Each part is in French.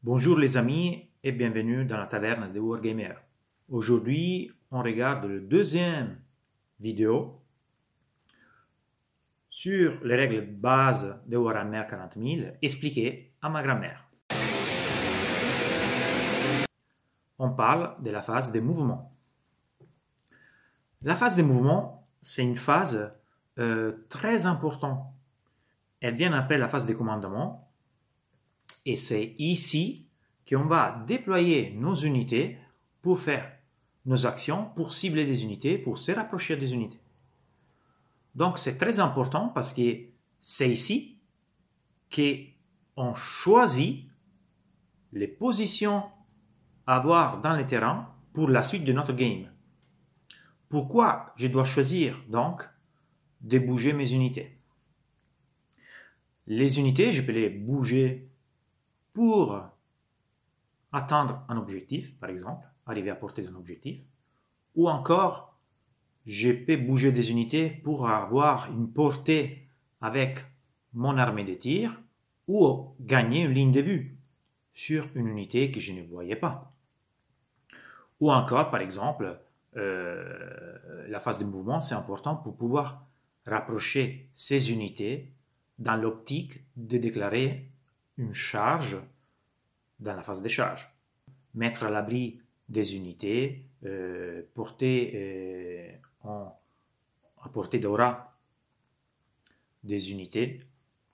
Bonjour les amis et bienvenue dans la taverne de Wargamer. Aujourd'hui, on regarde le deuxième vidéo sur les règles de base de Warhammer 40 000 expliquées à ma grand-mère. On parle de la phase de mouvement. La phase de mouvement, c'est une phase très importante. Elle vient après la phase de commandement. Et c'est ici qu'on va déployer nos unités pour faire nos actions, pour cibler des unités, pour se rapprocher des unités. Donc c'est très important parce que c'est ici qu'on choisit les positions à avoir dans le terrain pour la suite de notre game. Pourquoi je dois choisir donc de bouger mes unités? Les unités, je peux les bouger pour atteindre un objectif, par exemple, arriver à portée d'un objectif, ou encore, je peux bouger des unités pour avoir une portée avec mon armée de tir, ou gagner une ligne de vue sur une unité que je ne voyais pas. Ou encore, par exemple, la phase de mouvement, c'est important pour pouvoir rapprocher ces unités dans l'optique de déclarer une charge dans la phase de charge. Mettre à l'abri des unités, porter à portée d'aura des unités,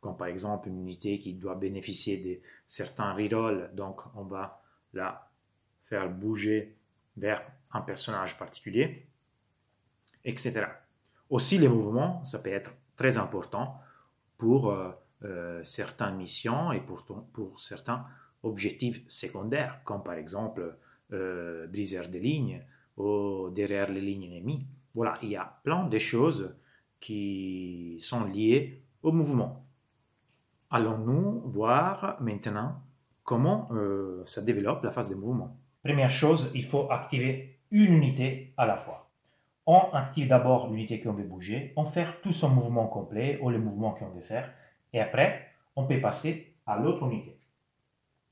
comme par exemple une unité qui doit bénéficier de certains rerolls, donc on va la faire bouger vers un personnage particulier, etc. Aussi les mouvements, ça peut être très important pour certaines missions et pour certains objectifs secondaires, comme par exemple briser des lignes ou derrière les lignes ennemies. Voilà, il y a plein de choses qui sont liées au mouvement. Allons-nous voir maintenant comment ça développe la phase de mouvement. Première chose, il faut activer une unité à la fois. On active d'abord l'unité qu'on veut bouger, on fait tout son mouvement complet ou le mouvement qu'on veut faire, et après, on peut passer à l'autre unité.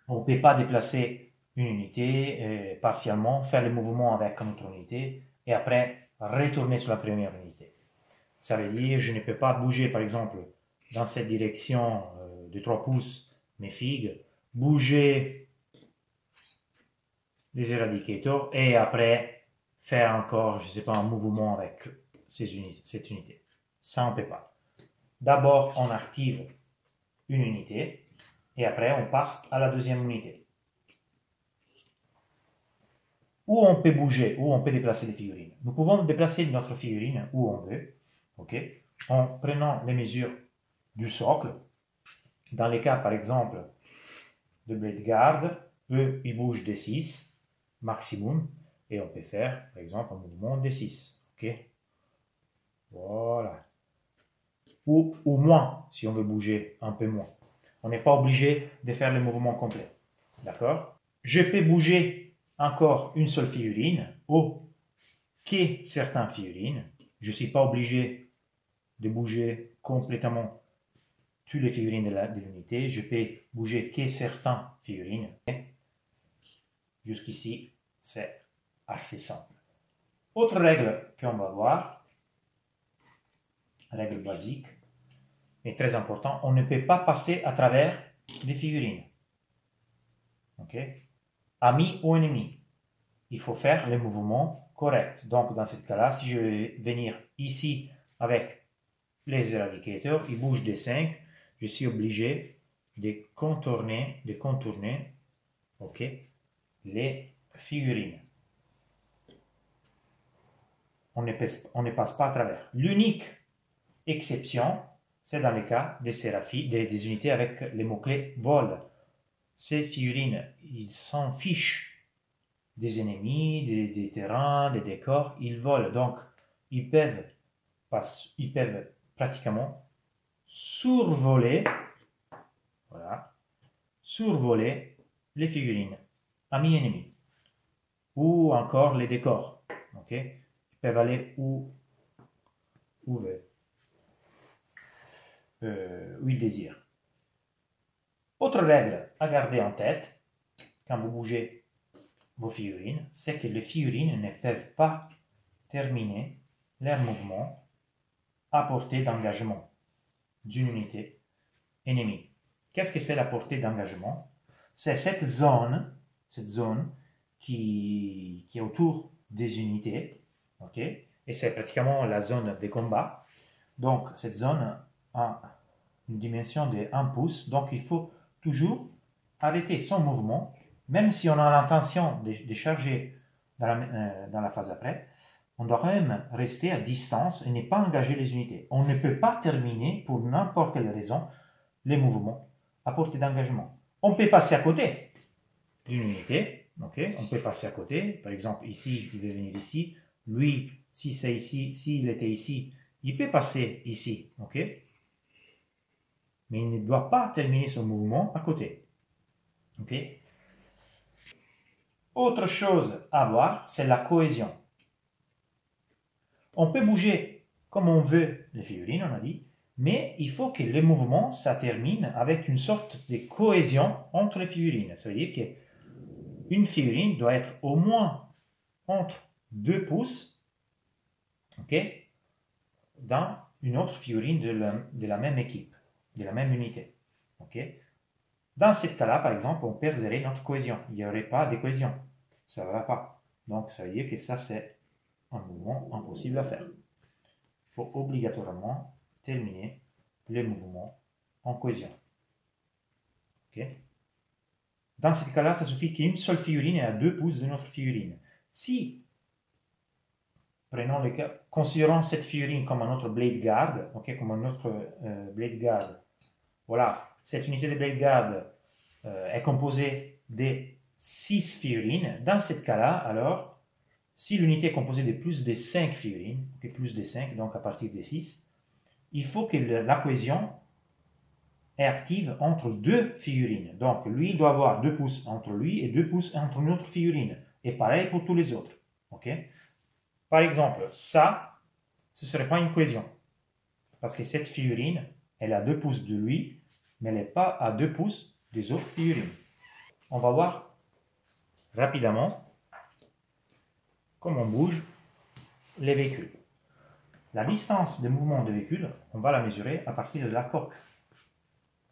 On ne peut pas déplacer une unité partiellement, faire le mouvement avec une autre unité, et après retourner sur la première unité. Ça veut dire, je ne peux pas bouger, par exemple, dans cette direction de 3 pouces, mes figues, bouger les éradicators, et après faire encore, je ne sais pas, un mouvement avec cette unité. Ça, on ne peut pas. D'abord, on active une unité, et après, on passe à la deuxième unité. Où on peut bouger, où on peut déplacer les figurines. Nous pouvons déplacer notre figurine où on veut, okay, en prenant les mesures du socle. Dans les cas, par exemple, de Blade Guard, eux, ils bougent des 6 maximum, et on peut faire, par exemple, un mouvement des 6. Okay. Voilà. Ou moins, si on veut bouger un peu moins. On n'est pas obligé de faire le mouvement complet. D'accord? Je peux bouger encore une seule figurine ou que certaines figurines. Je ne suis pas obligé de bouger complètement toutes les figurines de l'unité. Je peux bouger que certaines figurines. Jusqu'ici, c'est assez simple. Autre règle qu'on va voir, règle basique, mais très important, on ne peut pas passer à travers les figurines. Okay? Amis ou ennemis. Il faut faire le mouvement correct. Donc, dans ce cas-là, si je vais venir ici avec les éradicateurs, ils bougent des 5, je suis obligé de contourner okay, les figurines. On ne passe pas à travers. L'unique exception, c'est dans le cas des unités avec les mots-clés vol. Ces figurines, ils s'en fichent des ennemis, des terrains, des décors, ils volent. Donc, ils peuvent pratiquement survoler, voilà, survoler les figurines, amis ennemis, ou encore les décors. Okay? Ils peuvent aller où ils désirent. Autre règle à garder en tête, quand vous bougez vos figurines, c'est que les figurines ne peuvent pas terminer leur mouvement à portée d'engagement d'une unité ennemie. Qu'est-ce que c'est la portée d'engagement? C'est cette zone qui est autour des unités, ok? Et c'est pratiquement la zone de combat. Donc, cette zone a une dimension de 1 pouce, donc il faut toujours arrêter son mouvement, même si on a l'intention de charger dans la phase après, on doit quand même rester à distance et ne pas engager les unités. On ne peut pas terminer, pour n'importe quelle raison, les mouvements à portée d'engagement. On peut passer à côté d'une unité, okay? On peut passer à côté, par exemple ici, il veut venir ici, lui, si c'est ici, s'il était ici, il peut passer ici, ok? Mais il ne doit pas terminer son mouvement à côté, ok? Autre chose à voir, c'est la cohésion. On peut bouger comme on veut les figurines, on a dit, mais il faut que les mouvements, ça termine avec une sorte de cohésion entre les figurines. Ça veut dire qu'une figurine doit être au moins entre 2 pouces, ok, dans une autre figurine de la même équipe, de la même unité. ok. Dans ce cas-là, par exemple, on perdrait notre cohésion. Il n'y aurait pas de cohésion. Ça ne va pas. Donc, ça veut dire que ça, c'est un mouvement impossible à faire. Il faut obligatoirement terminer les mouvements en cohésion. ok. Dans ce cas-là, ça suffit qu'une seule figurine est à 2 pouces de notre figurine. Si, prenons le cas, considérons cette figurine comme un autre blade guard, ok, comme un autre blade guard. Voilà, cette unité de blade guard est composée de 6 figurines. Dans ce cas-là, alors, si l'unité est composée de plus de 5 figurines, okay, plus de 5, donc à partir de 6, il faut que la cohésion est active entre 2 figurines. Donc, lui, il doit avoir 2 pouces entre lui et 2 pouces entre une autre figurine. Et pareil pour tous les autres. Okay. Par exemple, ça, ce ne serait pas une cohésion. Parce que cette figurine, elle a 2 pouces de lui, mais elle n'est pas à 2 pouces des autres figurines. On va voir rapidement comment on bouge les véhicules. La distance de mouvement de véhicule, on va la mesurer à partir de la coque.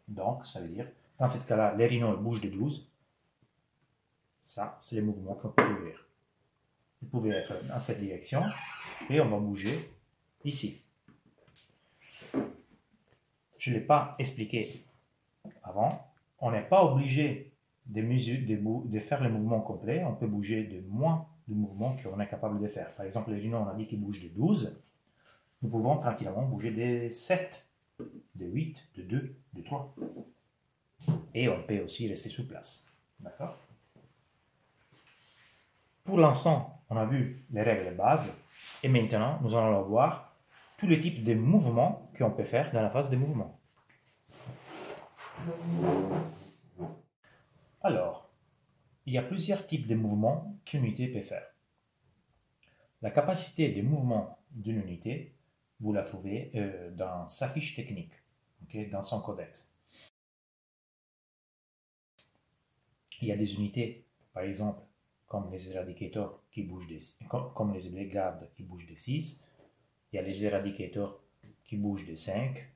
Donc, ça veut dire, dans ce cas-là, les rhinos bougent de 12. Ça, c'est les mouvements qu'on peut ouvrir. Ils pouvaient être dans cette direction, et on va bouger ici. Je ne l'ai pas expliqué avant. On n'est pas obligé de faire le mouvement complet. On peut bouger de moins de mouvements qu'on est capable de faire. Par exemple, les rhinos, on a dit qu'ils bougent de 12. Nous pouvons tranquillement bouger de 7, de 8, de 2, de 3. Et on peut aussi rester sur place. D'accord? Pour l'instant, on a vu les règles de base. Et maintenant, nous allons voir tous les types de mouvements qu'on peut faire dans la phase de mouvement. Alors, il y a plusieurs types de mouvements qu'une unité peut faire. La capacité de mouvement d'une unité, vous la trouvez dans sa fiche technique, okay, dans son codex. Il y a des unités, par exemple, comme les Eradicators qui bougent comme les Blade Guard qui bougent de 6. Il y a les Eradicators qui bougent de 5.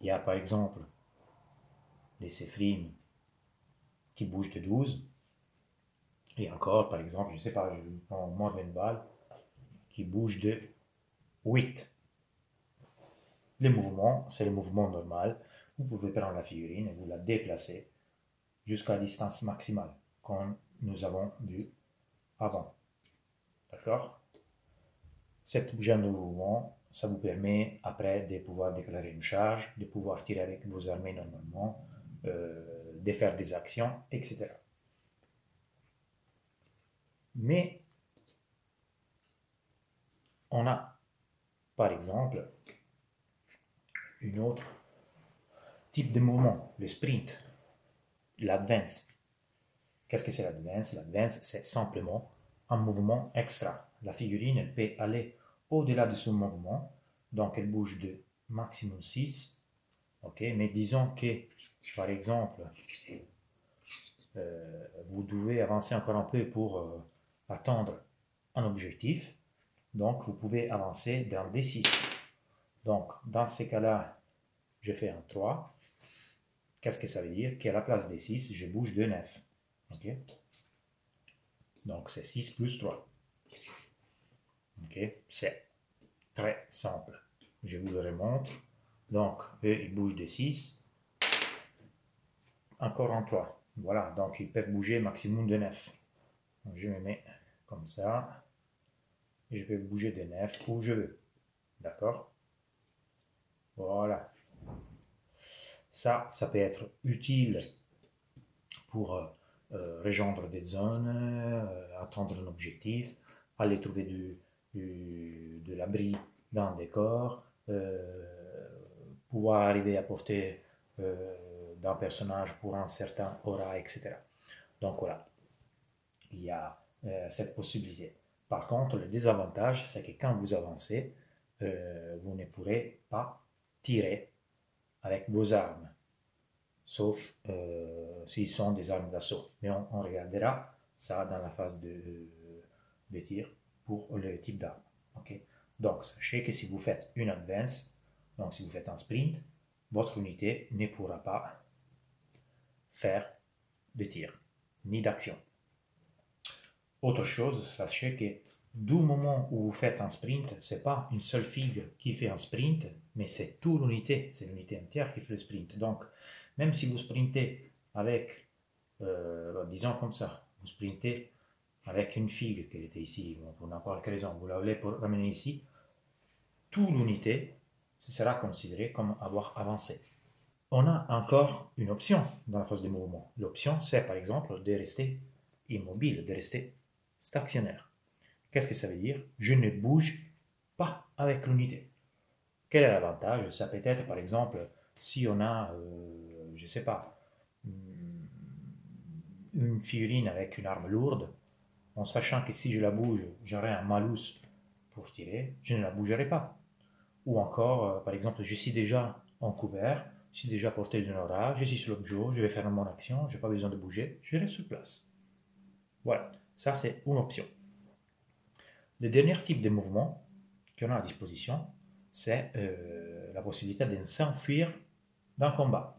Il y a par exemple les Sephrim qui bougent de 12. Et encore, par exemple, je ne sais pas, je prends Morvenball qui bouge de 8. Les mouvements, c'est le mouvement normal. Vous pouvez prendre la figurine et vous la déplacer jusqu'à la distance maximale, comme nous avons vu avant. D'accord? Cette genre de mouvement, ça vous permet après de pouvoir déclarer une charge, de pouvoir tirer avec vos armées normalement, de faire des actions, etc. Mais on a, par exemple, un autre type de mouvement, le sprint, l'advance. Qu'est-ce que c'est l'advance? L'advance, c'est simplement un mouvement extra. La figurine, elle peut aller au-delà de son mouvement, donc elle bouge de maximum 6. Okay? Mais disons que, par exemple, vous devez avancer encore un peu pour atteindre un objectif. Donc, vous pouvez avancer dans D6. Donc, dans ces cas-là, je fais un 3. Qu'est-ce que ça veut dire? Qu'à la place des 6, je bouge de 9. Ok? Donc, c'est 6 plus 3. Ok? C'est très simple. Je vous le remonte. Donc, eux, ils bougent de 6. Encore en 3. Voilà, donc ils peuvent bouger maximum de 9. Donc, je me mets comme ça. Et je peux bouger de 9 où je veux. D'accord? Voilà. Ça peut être utile pour rejoindre des zones, atteindre un objectif, aller trouver de l'abri dans un décor, pouvoir arriver à porter d'un personnage pour un certain aura, etc. Donc voilà, il y a cette possibilité. Par contre, le désavantage, c'est que quand vous avancez, vous ne pourrez pas tirer avec vos armes, sauf s'ils sont des armes d'assaut. Mais on regardera ça dans la phase de tir pour le type d'arme. Okay? Donc, sachez que si vous faites une advance, donc si vous faites un sprint, votre unité ne pourra pas faire de tir, ni d'action. Autre chose, sachez que du moment où vous faites un sprint, ce n'est pas une seule figue qui fait un sprint, mais c'est toute l'unité, c'est l'unité entière qui fait le sprint. Donc, même si vous sprintez avec, disons comme ça, vous sprintez avec une figue qui était ici, pour n'importe quelle raison, vous l'avez ramenée ici, toute l'unité sera considérée comme avoir avancé. On a encore une option dans la phase de mouvement. L'option, c'est par exemple de rester immobile, de rester stationnaire. Qu'est-ce que ça veut dire? Je ne bouge pas avec l'unité. Quel est l'avantage? Ça peut être par exemple si on a, je ne sais pas, une figurine avec une arme lourde, en sachant que si je la bouge, j'aurai un malus pour tirer, je ne la bougerai pas. Ou encore, par exemple, je suis déjà en couvert, je suis déjà porté d'une aura, je suis sur l'objet, je vais faire mon action, je n'ai pas besoin de bouger, je reste sur place. Voilà, ça c'est une option. Le dernier type de mouvement qu'on a à disposition, c'est la possibilité de s'enfuir d'un combat.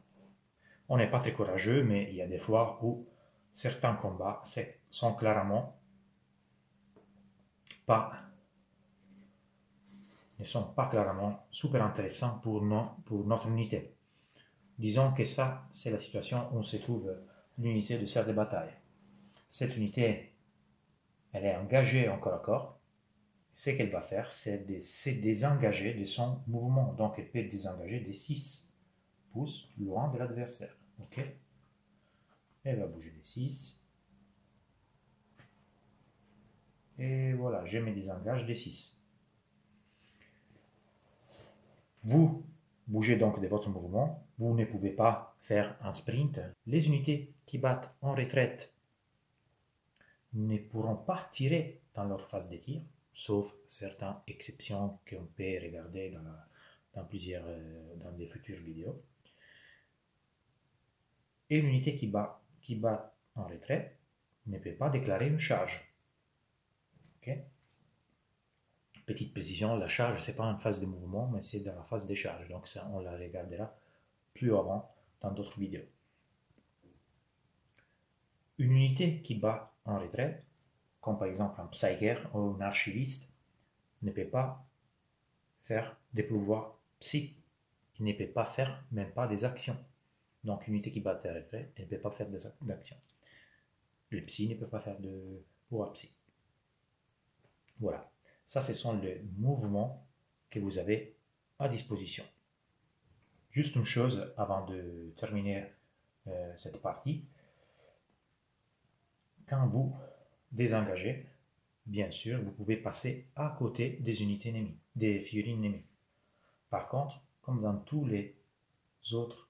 On n'est pas très courageux, mais il y a des fois où certains combats sont clairement ne sont pas clairement super intéressants pour notre unité. Disons que ça, c'est la situation où se trouve l'unité de salle de bataille. Cette unité, elle est engagée en corps à corps. Ce qu'elle va faire, c'est de se désengager de son mouvement. Donc, elle peut désengager de 6 pouces loin de l'adversaire. Ok? Elle va bouger de 6. Et voilà, je me désengage de 6. Vous bougez donc de votre mouvement. Vous ne pouvez pas faire un sprint. Les unités qui battent en retraite ne pourront pas tirer dans leur phase de tir, sauf certaines exceptions qu'on peut regarder dans des futures vidéos. Et l'unité qui bat en retraite ne peut pas déclarer une charge. Okay? Petite précision, la charge, ce n'est pas une phase de mouvement, mais c'est dans la phase de charge. Donc ça, on la regardera plus avant dans d'autres vidéos. Une unité qui bat en retraite, comme par exemple un psyker ou un archiviste, ne peut pas faire des pouvoirs psy. Il ne peut pas faire même pas des actions. Donc une unité qui bat en retraite, elle ne peut pas faire d'actions. Le psy ne peut pas faire de pouvoir psy. Voilà. Ça, ce sont les mouvements que vous avez à disposition. Juste une chose avant de terminer cette partie. Quand vous désengagez, bien sûr, vous pouvez passer à côté des unités ennemies, des figurines ennemies. Par contre, comme dans tous les autres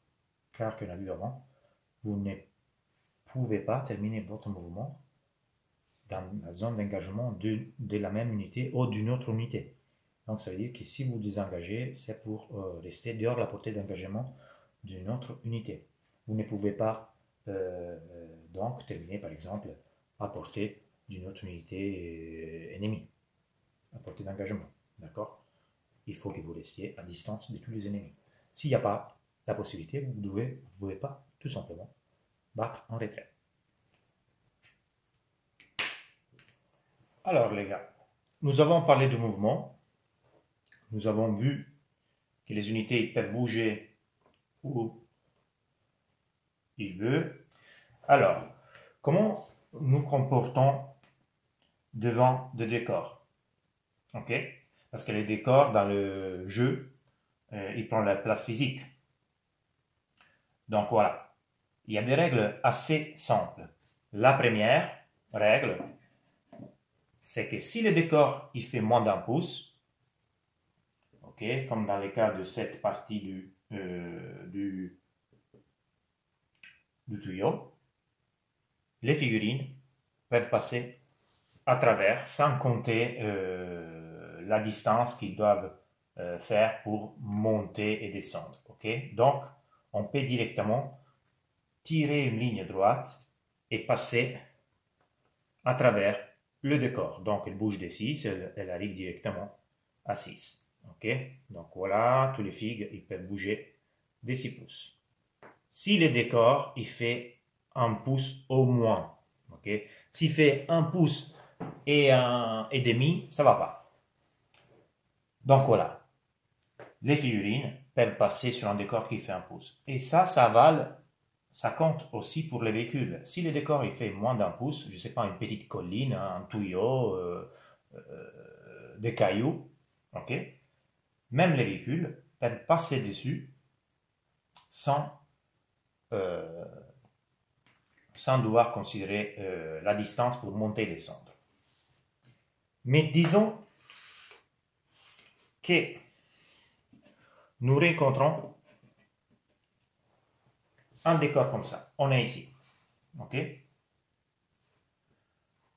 cas qu'on a vus avant, vous ne pouvez pas terminer votre mouvement dans la zone d'engagement de la même unité ou d'une autre unité. Donc ça veut dire que si vous désengagez, c'est pour rester dehors de la portée d'engagement d'une autre unité. Vous ne pouvez pas Donc, terminer par exemple à portée d'une autre unité ennemie, à portée d'engagement. D'accord? Il faut que vous restiez à distance de tous les ennemis. S'il n'y a pas la possibilité, vous ne pouvez pas tout simplement battre en retrait. Alors les gars, nous avons parlé de mouvement. Nous avons vu que les unités peuvent bouger où ils veulent. Alors, comment nous comportons devant des décors? Ok? Parce que les décors dans le jeu, ils prennent la place physique. Donc voilà, il y a des règles assez simples. La première règle, c'est que si le décor il fait moins d'un pouce, ok, comme dans le cas de cette partie du tuyau, les figurines peuvent passer à travers sans compter la distance qu'ils doivent faire pour monter et descendre. Okay? Donc, on peut directement tirer une ligne droite et passer à travers le décor. Donc, elle bouge de 6, elle arrive directement à 6. Okay? Donc, voilà, tous les figues, ils peuvent bouger de 6 pouces. Si le décor, il fait 1 pouce au moins, okay? S'il fait 1 pouce et demi, ça ne va pas. Donc voilà, les figurines peuvent passer sur un décor qui fait 1 pouce. Et ça compte aussi pour les véhicules. Si le décor il fait moins d'1 pouce, je ne sais pas, une petite colline, un tuyau, des cailloux, ok, même les véhicules peuvent passer dessus sans devoir considérer la distance pour monter et descendre. Mais disons que nous rencontrons un décor comme ça. On est ici. Ok?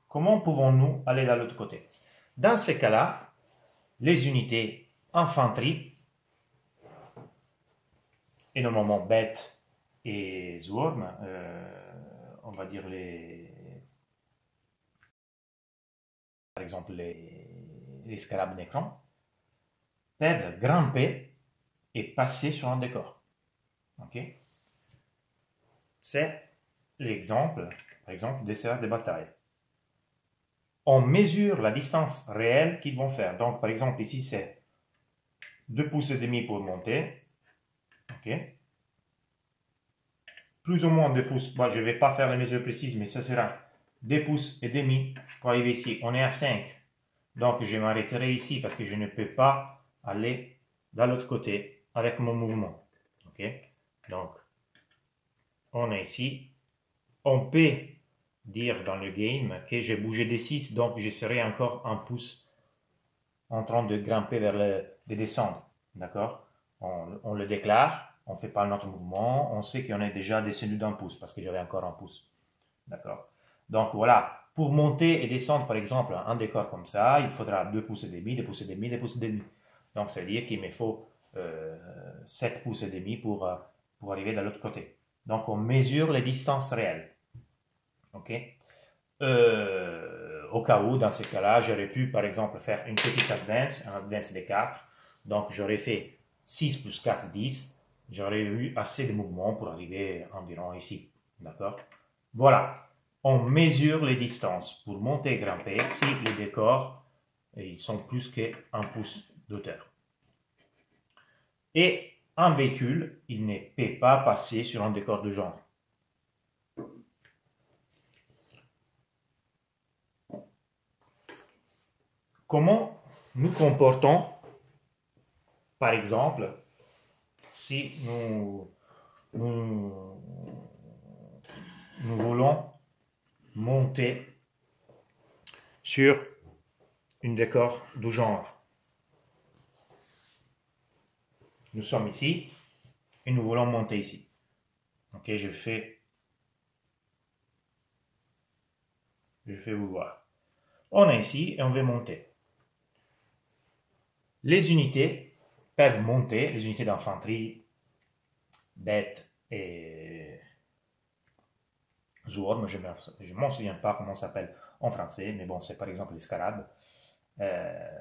Comment pouvons-nous aller de l'autre côté? Dans ce cas-là, les unités infanterie, et normalement bêtes et Zworm, on va dire par exemple les scarabs nécrons, peuvent grimper et passer sur un décor. Ok? C'est l'exemple, par exemple, des sphères de bataille. On mesure la distance réelle qu'ils vont faire. Donc, par exemple, ici, c'est 2 pouces et demi pour monter. Ok? Plus ou moins 2 pouces. Bon, je ne vais pas faire les mesures précises, mais ça sera 2 pouces et demi pour arriver ici. On est à 5. Donc, je m'arrêterai ici parce que je ne peux pas aller de l'autre côté avec mon mouvement. Ok? Donc, on est ici. On peut dire dans le game que j'ai bougé des 6, donc je serai encore 1 pouce en train de grimper de descendre. D'accord? On le déclare, on ne fait pas notre mouvement, on sait qu'on est déjà descendu d'1 pouce parce qu'il y avait encore 1 pouce. D'accord? Donc voilà, pour monter et descendre par exemple un décor comme ça, il faudra 2 pouces et demi, 2 pouces et demi, 2 pouces et demi. Donc ça veut dire qu'il me faut 7 pouces et demi pour arriver de l'autre côté. Donc on mesure les distances réelles. Ok? Au cas où, dans ce cas-là, j'aurais pu, par exemple, faire une petite advance, un advance de 4. Donc, j'aurais fait 6 plus 4, 10. J'aurais eu assez de mouvement pour arriver environ ici. D'accord? Voilà. On mesure les distances pour monter et grimper si les décors ils sont plus qu'un pouce d'auteur. Et un véhicule, il ne peut pas passer sur un décor de genre. Comment nous comportons, par exemple, si nous voulons monter sur un décor du genre. Nous sommes ici et nous voulons monter ici. Ok, je fais vous voir. On est ici et on veut monter. Les unités peuvent monter, les unités d'infanterie, bêtes et Zorm, je ne m'en souviens pas comment ça s'appelle en français, mais bon, c'est par exemple les scarabs,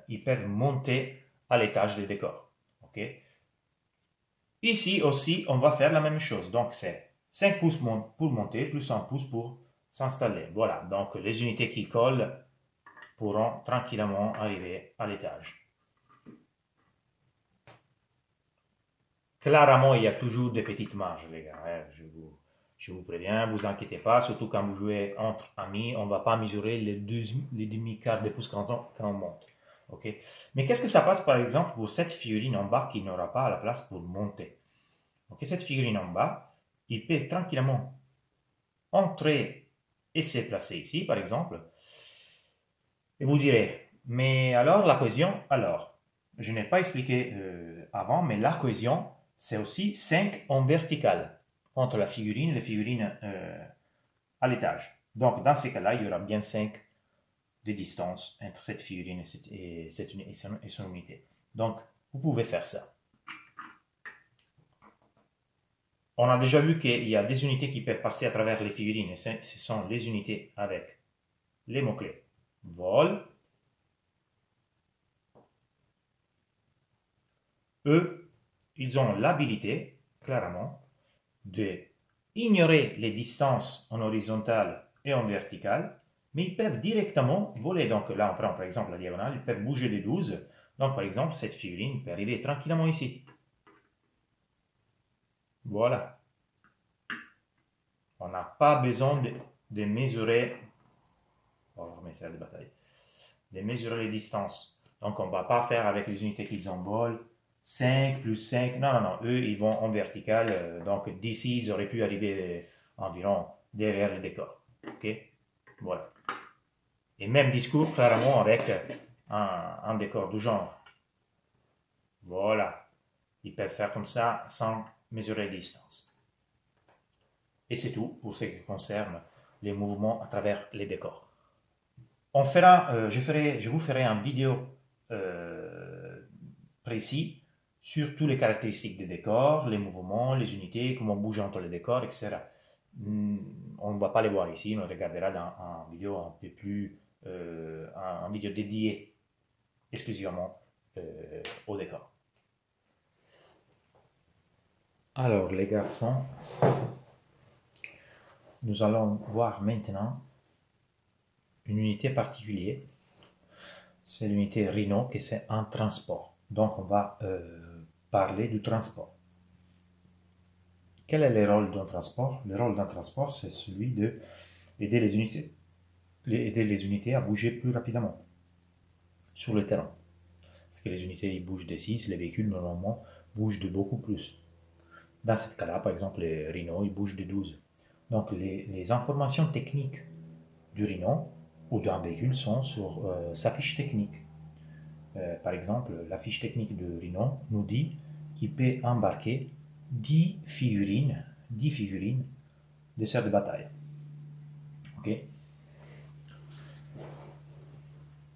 ils peuvent monter à l'étage des décors. Okay. Ici aussi, on va faire la même chose. Donc, c'est 5 pouces pour monter, plus 1 pouce pour s'installer. Voilà, donc les unités qui collent pourront tranquillement arriver à l'étage. Clairement, il y a toujours des petites marges, les gars. Je vous préviens, vous inquiétez pas, surtout quand vous jouez entre amis, on ne va pas mesurer les demi-quarts de pouce quand on monte. Okay. Mais qu'est-ce que ça passe, par exemple, pour cette figurine en bas qui n'aura pas la place pour monter? Donc, cette figurine en bas, il peut tranquillement entrer et se placer ici, par exemple. Et vous direz, mais alors la cohésion? Alors, je n'ai pas expliqué avant, mais la cohésion, c'est aussi 5 en vertical entre la figurine et les figurines à l'étage. Donc, dans ces cas-là, il y aura bien 5 de distance entre cette figurine et son unité. Donc, vous pouvez faire ça. On a déjà vu qu'il y a des unités qui peuvent passer à travers les figurines. Et ce sont les unités avec les mots-clés vol. Eux, ils ont l'habilité, clairement, de ignorer les distances en horizontale et en verticale, mais ils peuvent directement voler. Donc là, on prend par exemple la diagonale, ils peuvent bouger les 12. Donc par exemple, cette figurine peut arriver tranquillement ici. Voilà. On n'a pas besoin de mesurer, on va remettre ça de bataille, de mesurer les distances. Donc on ne va pas faire avec les unités qu'ils envolent 5 plus 5. Non, non, non. Eux, ils vont en vertical. Donc d'ici, ils auraient pu arriver environ derrière le décor. OK? Voilà. Et même discours, clairement, avec un décor du genre. Voilà. Ils peuvent faire comme ça sans mesurer les distances. Et c'est tout pour ce qui concerne les mouvements à travers les décors. On fera, je vous ferai une vidéo précise sur toutes les caractéristiques des décors, les mouvements, les unités, comment on bouge entre les décors, etc. On ne va pas les voir ici, on regardera dans une vidéo un peu plus, une vidéo dédiée exclusivement au décor. Alors les garçons, nous allons voir maintenant une unité particulière. C'est l'unité Rhino, qui c'est un transport. Donc on va parler du transport. Quel est le rôle d'un transport? Le rôle d'un transport, c'est celui d'aider les unités à bouger plus rapidement sur le terrain. Parce que les unités ils bougent de 6, les véhicules normalement bougent de beaucoup plus. Dans ce cas-là, par exemple, les Rhino, ils bougent de 12. Donc les informations techniques du Rhino ou d'un véhicule sont sur sa fiche technique. Par exemple, la fiche technique de Rhino nous dit qu'il peut embarquer 10 figurines de serre de bataille. Ok.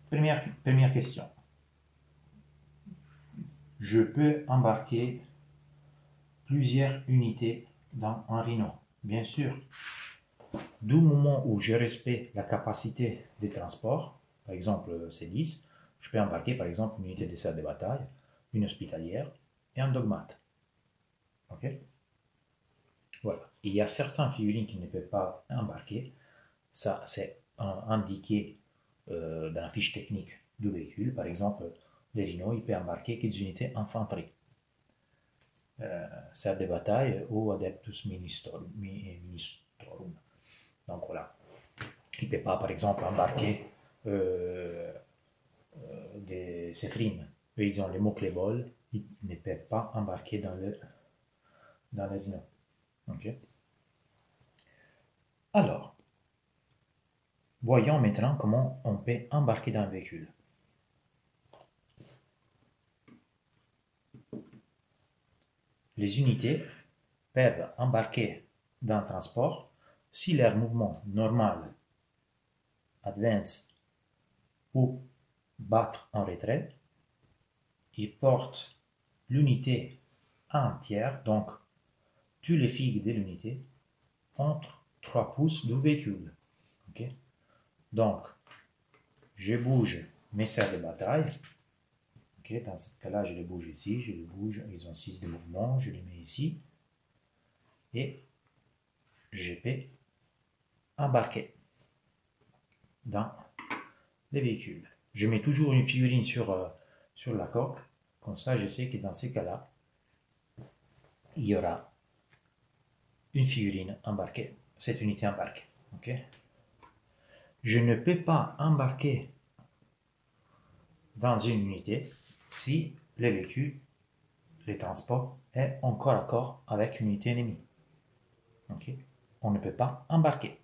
Première question. Je peux embarquer plusieurs unités dans un Rhino. Bien sûr. Du moment où je respecte la capacité de transport, par exemple c'est 10, je peux embarquer par exemple une unité de serre de bataille, une hospitalière et un dogmate. Ok. Voilà. Il y a certaines figurines qui ne peuvent pas embarquer. Ça, c'est indiqué dans la fiche technique du véhicule. Par exemple, les Rhino, il peut embarquer quelques unités infanterie. Serre de bataille ou Adeptus Ministorum. Donc voilà. Il ne peut pas, par exemple, embarquer des Sephrines. Eux, ils ont les mots-clés vol. Ils ne peuvent pas embarquer dans le Rhino. Ok. Alors, voyons maintenant comment on peut embarquer dans un véhicule. Les unités peuvent embarquer dans le transport si leur mouvement normal, advance ou battre en retrait, ils portent l'unité entière, donc tous les figues de l'unité, entre 3 pouces du véhicule. Okay? Donc, je bouge mes serres de bataille. Okay? Dans ce cas-là, je les bouge ici, je les bouge, ils ont 6 de mouvement, je les mets ici. Et je peux embarquer dans les véhicules. Je mets toujours une figurine sur la coque, comme ça je sais que dans ces cas-là, il y aura une figurine embarquée, cette unité embarquée. Okay? Je ne peux pas embarquer dans une unité si le véhicule, le transport, est en corps à corps avec une unité ennemie. Okay? On ne peut pas embarquer.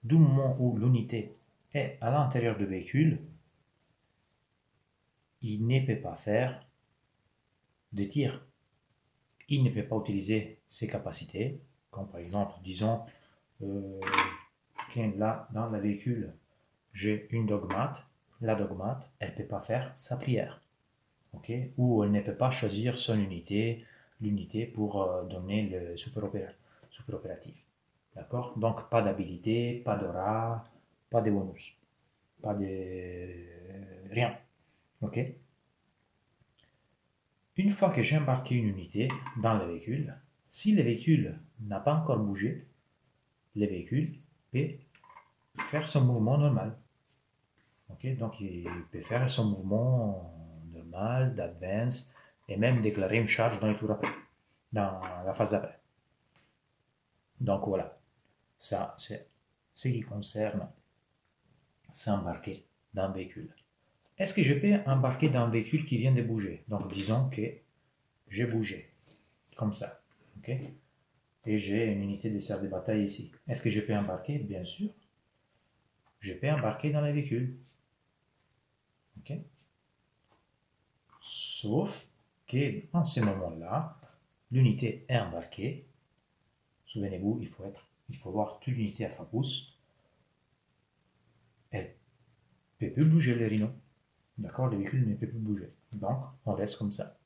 Du moment où l'unité est à l'intérieur du véhicule, il ne peut pas faire de tir. Il ne peut pas utiliser ses capacités, comme par exemple, disons, que là, dans le véhicule, j'ai une dogmate. La dogmate, elle ne peut pas faire sa prière. Okay? Ou elle ne peut pas choisir son unité, l'unité pour donner le super opératif. D'accord? Donc, pas d'habilité, pas d'aura, pas de bonus, pas de rien. Ok? Une fois que j'ai embarqué une unité dans le véhicule, si le véhicule n'a pas encore bougé, le véhicule peut faire son mouvement normal. Okay? Donc, il peut faire son mouvement normal, d'advance, et même déclarer une charge dans les tours après, dans la phase d'après. Donc voilà, ça c'est ce qui concerne s'embarquer dans un véhicule. Est-ce que je peux embarquer dans un véhicule qui vient de bouger? Donc disons que j'ai bougé, comme ça. Okay? Et j'ai une unité de serre de bataille ici. Est-ce que je peux embarquer? Bien sûr. Je peux embarquer dans le véhicule. Okay? Sauf que en ce moment-là, l'unité est embarquée. Souvenez-vous, il faut voir toute l'unité à 3 pouces. Elle ne peut plus bouger les rhinos. D'accord? Le véhicule ne peut plus bouger. Donc, on reste comme ça.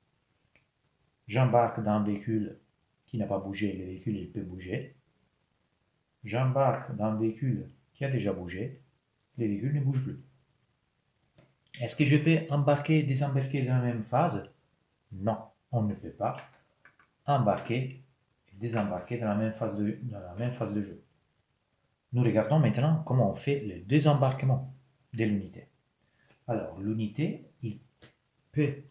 J'embarque dans un véhicule qui n'a pas bougé, le véhicule il peut bouger. J'embarque dans un véhicule qui a déjà bougé, le véhicule ne bouge plus. Est-ce que je peux embarquer et désembarquer dans la même phase? Non, on ne peut pas embarquer et désembarquer dans la même phase de jeu. Nous regardons maintenant comment on fait le désembarquement de l'unité. Alors, l'unité peut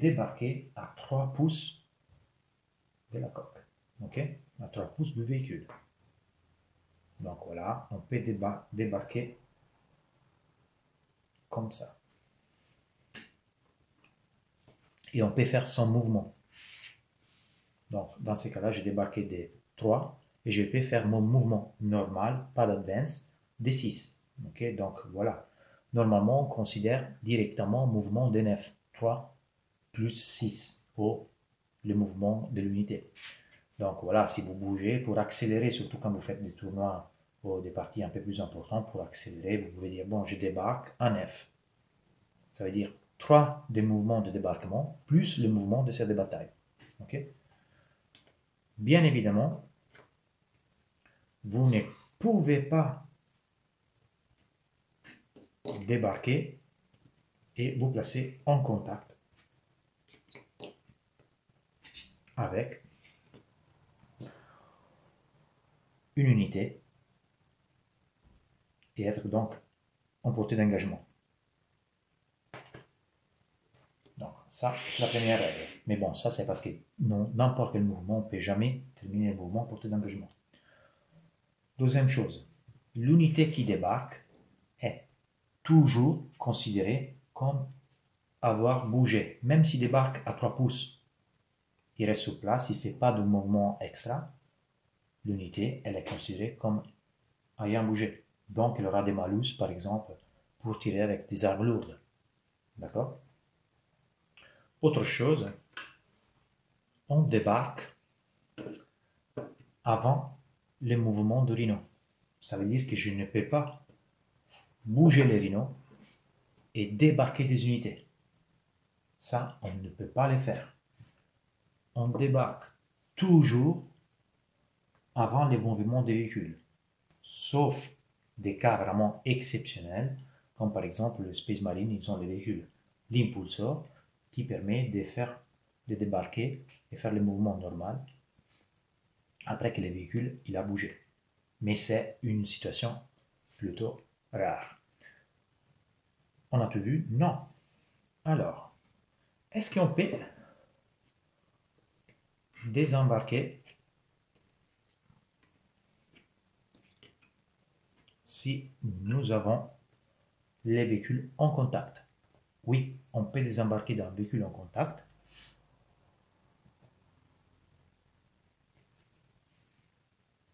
débarquer à 3 pouces de la coque. Ok? À 3 pouces du véhicule. Donc voilà, on peut débarquer comme ça. Et on peut faire son mouvement. Donc dans ces cas-là, j'ai débarqué des 3 et je peux faire mon mouvement normal, pas d'advance, des 6. Ok? Donc voilà. Normalement, on considère directement mouvement des 9. 3 plus 6 au le mouvement de l'unité. Donc voilà, si vous bougez, pour accélérer, surtout quand vous faites des tournois ou des parties un peu plus importantes, pour accélérer, vous pouvez dire, bon, je débarque en F. Ça veut dire 3 des mouvements de débarquement, plus le mouvement de serre de bataille. Okay? Bien évidemment, vous ne pouvez pas débarquer et vous placer en contact avec une unité et être donc en portée d'engagement. Donc ça, c'est la première règle. Mais bon, ça c'est parce que n'importe quel mouvement, on ne peut jamais terminer le mouvement en portée d'engagement. Deuxième chose, l'unité qui débarque est toujours considérée comme avoir bougé. Même s'il débarque à 3 pouces, il reste sur place, il ne fait pas de mouvement extra, l'unité, elle est considérée comme ayant bougé. Donc, elle aura des malus, par exemple, pour tirer avec des armes lourdes. D'accord? Autre chose, on débarque avant le mouvement du rhino. Ça veut dire que je ne peux pas bouger les rhinos et débarquer des unités. Ça, on ne peut pas le faire. On débarque toujours avant les mouvements des véhicules, sauf des cas vraiment exceptionnels, comme par exemple le Space Marine, ils ont les véhicules l'impulsor qui permet de débarquer et faire le mouvement normal après que le véhicule il a bougé. Mais c'est une situation plutôt rare. On a tout vu? Non. Alors, est-ce qu'on peut désembarquer si nous avons les véhicules en contact? Oui, on peut désembarquer d'un véhicule en contact.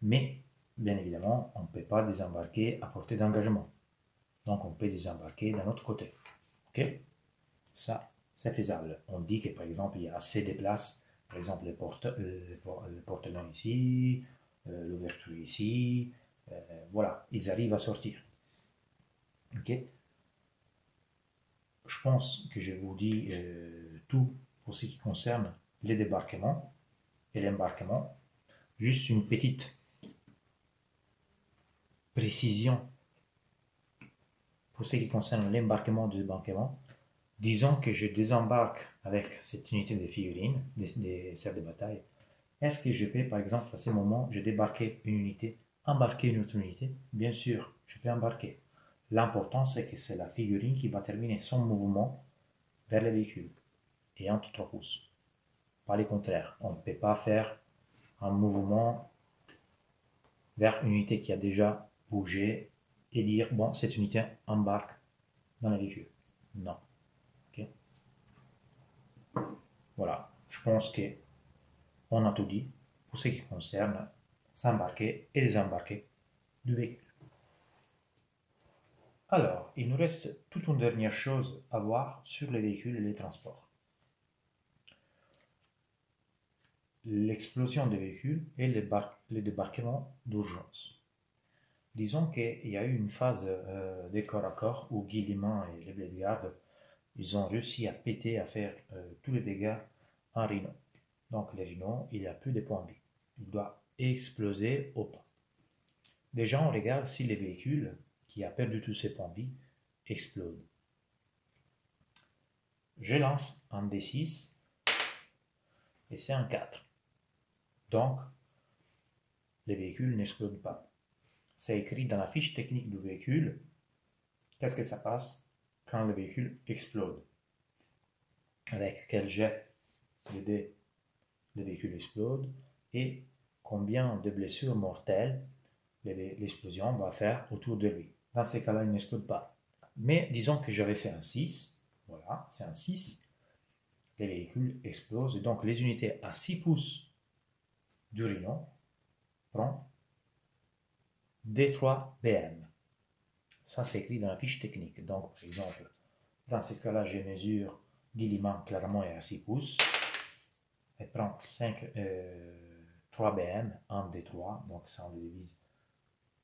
Mais, bien évidemment, on ne peut pas désembarquer à portée d'engagement. Donc, on peut désembarquer d'un autre côté. OK? Ça, c'est faisable. On dit que, par exemple, il y a assez de places. Par exemple, le porte-avions ici, l'ouverture ici. Voilà, ils arrivent à sortir. OK? Je pense que je vous dis tout pour ce qui concerne les débarquements et l'embarquement. Juste une petite précision pour ce qui concerne l'embarquement et le débarquement. Disons que je désembarque avec cette unité de figurines, des serres de bataille. Est-ce que je peux, par exemple, à ce moment, je débarquer une unité, embarquer une autre unité? Bien sûr, je peux embarquer. L'important, c'est que c'est la figurine qui va terminer son mouvement vers le véhicule et entre 3 pouces. Pas le contraire. On ne peut pas faire un mouvement vers une unité qui a déjà bougé et dire, bon, cette unité embarque dans le véhicule. Non. Okay. Voilà. Je pense qu'on a tout dit pour ce qui concerne s'embarquer et désembarquer du véhicule. Alors, il nous reste toute une dernière chose à voir sur les véhicules et les transports. L'explosion des véhicules et le débarquement d'urgence. Disons qu'il y a eu une phase de corps à corps où Guy Liman et les Blade Guard, ils ont réussi à péter, à faire tous les dégâts en Rhino. Donc le Rhino, il a plus de points de vie. Il doit exploser au pas. Déjà, on regarde si les véhicules qui a perdu tous ses points de vie explosent. Je lance un D6 et c'est un 4. Donc, les véhicules n'explosent pas. C'est écrit dans la fiche technique du véhicule. Qu'est-ce que ça passe quand le véhicule explose? Avec quel jet de dés le véhicule explose et combien de blessures mortelles l'explosion va faire autour de lui. Dans ces cas-là, il n'explose pas. Mais disons que j'avais fait un 6. Voilà, c'est un 6. Les véhicules explosent et donc les unités à 6 pouces du Rhino prennent D3 BM. Ça, c'est écrit dans la fiche technique. Donc, par exemple, dans ce cas-là, je mesure Guy Liman clairement est à 6 pouces. Elle prend 3 BM, 1 D3, donc ça on le divise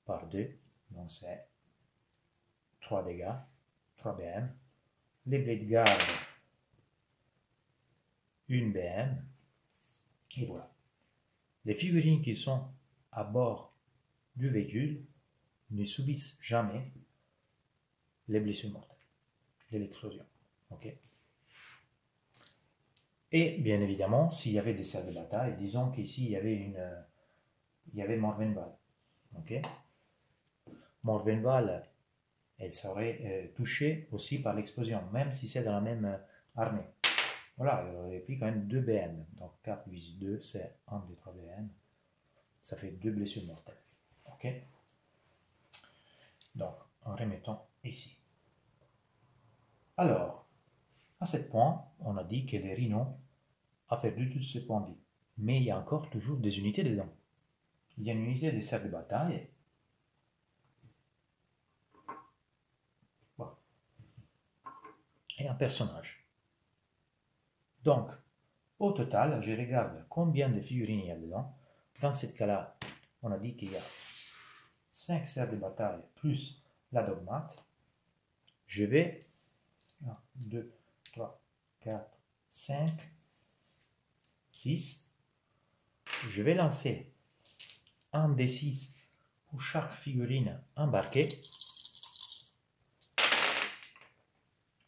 par 2. Donc c'est 3 dégâts, 3 BM. Les Blade Guard, 1 BM. Et voilà. Les figurines qui sont à bord du véhicule ne subissent jamais les blessures mortelles de l'explosion. Okay. Et bien évidemment, s'il y avait des serres de bataille, disons qu'ici il y avait Morvenval. Okay. Morvenval, elle serait touchée aussi par l'explosion, même si c'est dans la même armée. Voilà, elle aurait pris quand même 2 BM. Donc 4 × 2, c'est 1 des 3 BM. Ça fait 2 blessures mortelles. Ok. Donc, en remettant ici. Alors, à ce point, on a dit que le Rhino a perdu tous ses points de vie. Mais il y a encore toujours des unités dedans. Il y a une unité de serre de bataille. Voilà. Et un personnage. Donc, au total, je regarde combien de figurines il y a dedans. Dans ce cas-là, on a dit qu'il y a 5 serres de bataille plus la dogmate. Je vais 1, 2, 3, 4, 5, 6. Je vais lancer un D6 pour chaque figurine embarquée.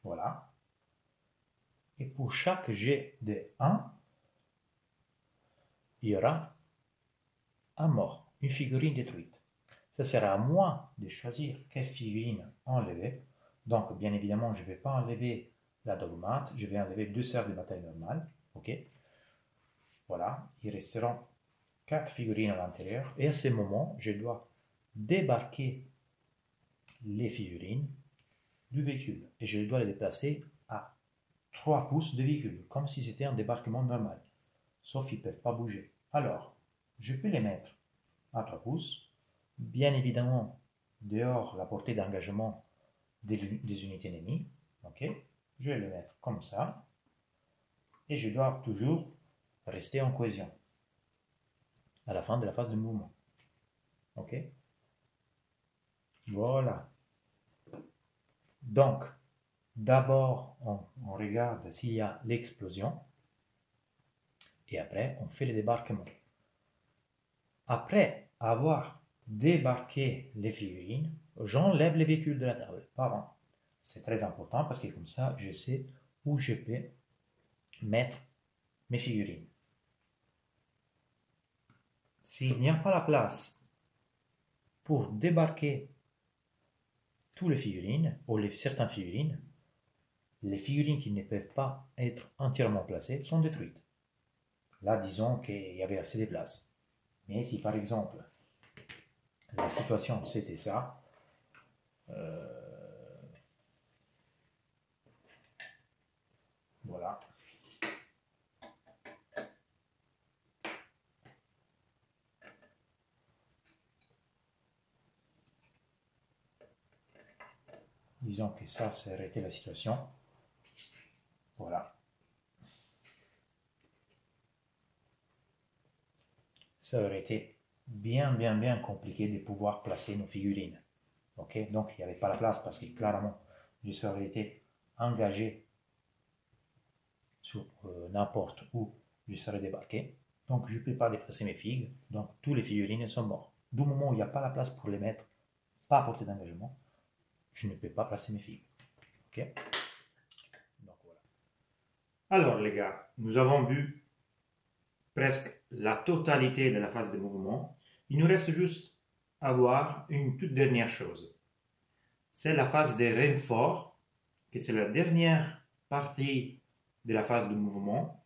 Voilà. Et pour chaque jet de 1, il y aura un mort, une figurine détruite. Ça sera à moi de choisir quelle figurine enlever. Donc, bien évidemment, je ne vais pas enlever la dogmate, je vais enlever 2 sœurs de bataille normales. Ok. Voilà, il resteront 4 figurines à l'intérieur. Et à ce moment, je dois débarquer les figurines du véhicule. Et je dois les déplacer à 3 pouces de véhicule, comme si c'était un débarquement normal. Sauf qu'ils ne peuvent pas bouger. Alors, je peux les mettre à 3 pouces. Bien évidemment, dehors la portée d'engagement des unités ennemies. Ok, je vais le mettre comme ça. Et je dois toujours rester en cohésion à la fin de la phase de mouvement. Ok, voilà. Donc, d'abord, on regarde s'il y a l'explosion. Et après, on fait le débarquement. Après avoir débarqué les figurines, j'enlève les véhicules de la table. Pas avant. C'est très important parce que comme ça, je sais où je peux mettre mes figurines. S'il n'y a pas la place pour débarquer tous les figurines, ou certaines figurines, les figurines qui ne peuvent pas être entièrement placées sont détruites. Là, disons qu'il y avait assez de place. Mais si par exemple, la situation c'était ça, voilà. Disons que ça aurait été la situation. Voilà. Ça aurait été bien compliqué de pouvoir placer nos figurines. Ok, donc il n'y avait pas la place parce que clairement, je serais été engagé sur n'importe où je serais débarqué. Donc je ne peux pas déplacer mes figues. Donc tous les figurines sont morts. Du moment où il n'y a pas la place pour les mettre, pas à portée d'engagement, je ne peux pas placer mes figues. Ok. Donc voilà. Alors les gars, nous avons vu presque la totalité de la phase de mouvement. Il nous reste juste à voir une toute dernière chose. C'est la phase de renfort, que c'est la dernière partie de la phase de mouvement.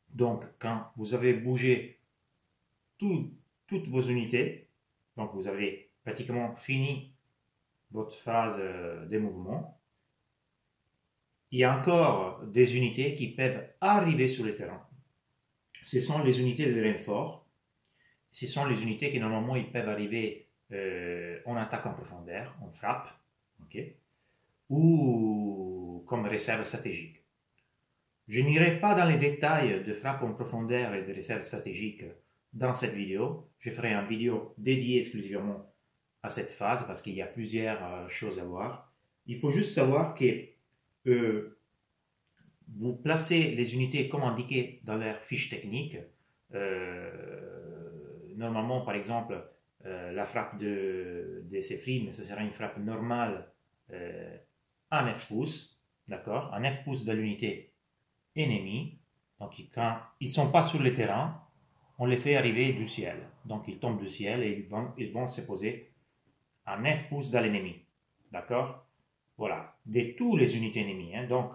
Donc, quand vous avez bougé toutes vos unités, donc vous avez pratiquement fini votre phase de mouvement, il y a encore des unités qui peuvent arriver sur le terrain. Ce sont les unités de renfort. Ce sont les unités qui normalement ils peuvent arriver en attaque en profondeur, en frappe, okay, ou comme réserve stratégique. Je n'irai pas dans les détails de frappe en profondeur et de réserve stratégique dans cette vidéo. Je ferai une vidéo dédiée exclusivement à cette phase parce qu'il y a plusieurs choses à voir. Il faut juste savoir que vous placez les unités comme indiqué dans leur fiche technique. Normalement, par exemple, la frappe de Séphrim, ce sera une frappe normale à 9 pouces, d'accord, à 9 pouces de l'unité ennemie. Donc, quand ils ne sont pas sur le terrain, on les fait arriver du ciel. Donc, ils tombent du ciel et ils vont se poser à 9 pouces de l'ennemi, d'accord. Voilà, de toutes les unités ennemies. Hein. Donc,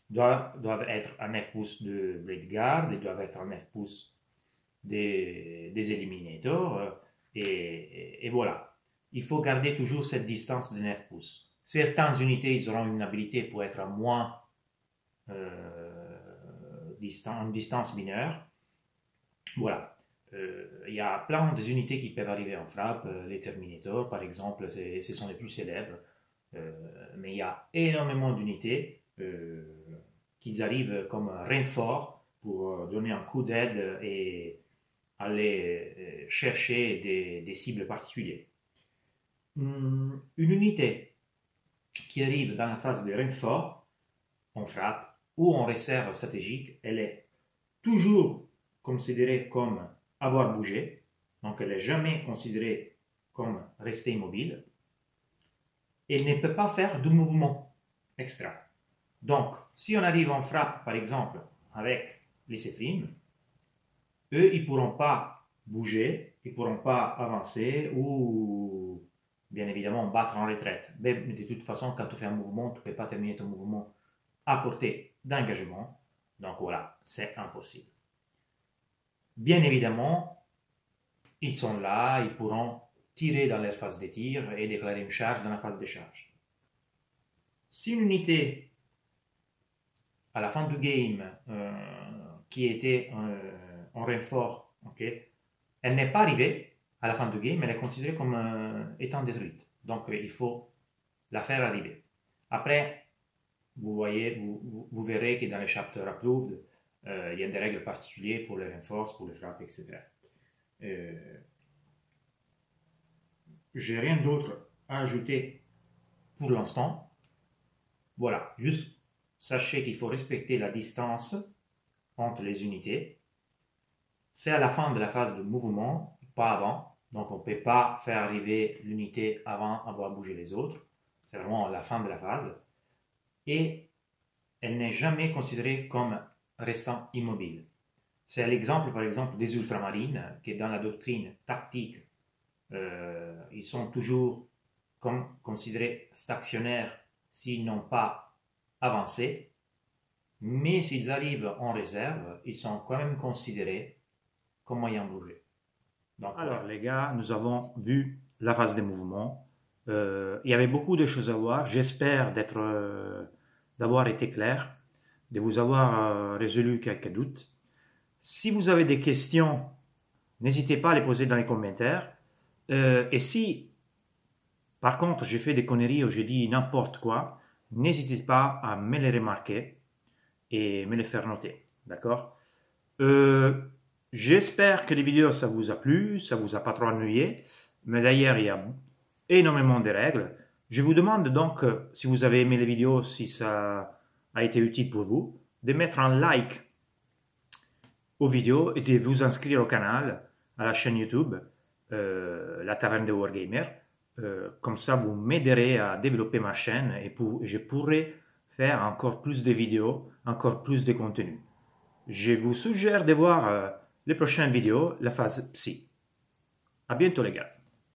doivent être à 9 pouces de Blade Guard, ils doivent être à 9 pouces des Eliminators, et voilà. Il faut garder toujours cette distance de 9 pouces. Certaines unités, ils auront une habilité pour être à moins en distance mineure. Voilà. Il y a plein d'unités qui peuvent arriver en frappe. Les Terminators, par exemple, ce sont les plus célèbres. Mais il y a énormément d'unités qui arrivent comme renfort pour donner un coup d'aide et aller chercher des cibles particulières. Une unité qui arrive dans la phase de renfort, en frappe ou en réserve stratégique, elle est toujours considérée comme avoir bougé. donc elle n'est jamais considérée comme rester immobile, et ne peut pas faire de mouvement extra. Donc, si on arrive en frappe, par exemple, avec les Séphrim, eux, ils ne pourront pas bouger, ils ne pourront pas avancer ou, bien évidemment, battre en retraite. Mais de toute façon, quand tu fais un mouvement, tu ne peux pas terminer ton mouvement à portée d'engagement. Donc voilà, c'est impossible. Bien évidemment, ils sont là, ils pourront tirer dans leur phase de tir et déclarer une charge dans la phase de charge. Si une unité, à la fin du game, qui était en renfort, elle n'est pas arrivée à la fin du game, elle est considérée comme étant détruite. Donc il faut la faire arriver. Après, vous voyez, vous verrez que dans les chapters approved, il y a des règles particulières pour les renforts, pour les frappes, etc. J'ai rien d'autre à ajouter pour l'instant. Voilà, juste sachez qu'il faut respecter la distance entre les unités. C'est à la fin de la phase de mouvement, pas avant. Donc on ne peut pas faire arriver l'unité avant d'avoir bougé les autres. C'est vraiment à la fin de la phase. Et elle n'est jamais considérée comme restant immobile. C'est l'exemple, par exemple, des ultramarines, qui dans la doctrine tactique, ils sont toujours considérés stationnaires s'ils n'ont pas avancé, mais s'ils arrivent en réserve, ils sont quand même considérés comme ayant bougé. Donc, alors, les gars, nous avons vu la phase des mouvements. Il y avait beaucoup de choses à voir. J'espère d'avoir été clair, de vous avoir résolu quelques doutes. Si vous avez des questions, n'hésitez pas à les poser dans les commentaires. Et si, par contre, j'ai fait des conneries ou j'ai dit n'importe quoi, n'hésitez pas à me les remarquer et me les faire noter. D'accord? J'espère que les vidéos, ça vous a plu, ça vous a pas trop ennuyé. Mais d'ailleurs, il y a énormément de règles. Je vous demande donc, si vous avez aimé les vidéos, si ça a été utile pour vous, de mettre un like aux vidéos et de vous inscrire au canal, à la chaîne YouTube, la Taverne de Wargamer. Comme ça, vous m'aiderez à développer ma chaîne et je pourrai faire encore plus de vidéos, encore plus de contenu. Je vous suggère de voir les prochaines vidéos, la phase psy. À bientôt les gars.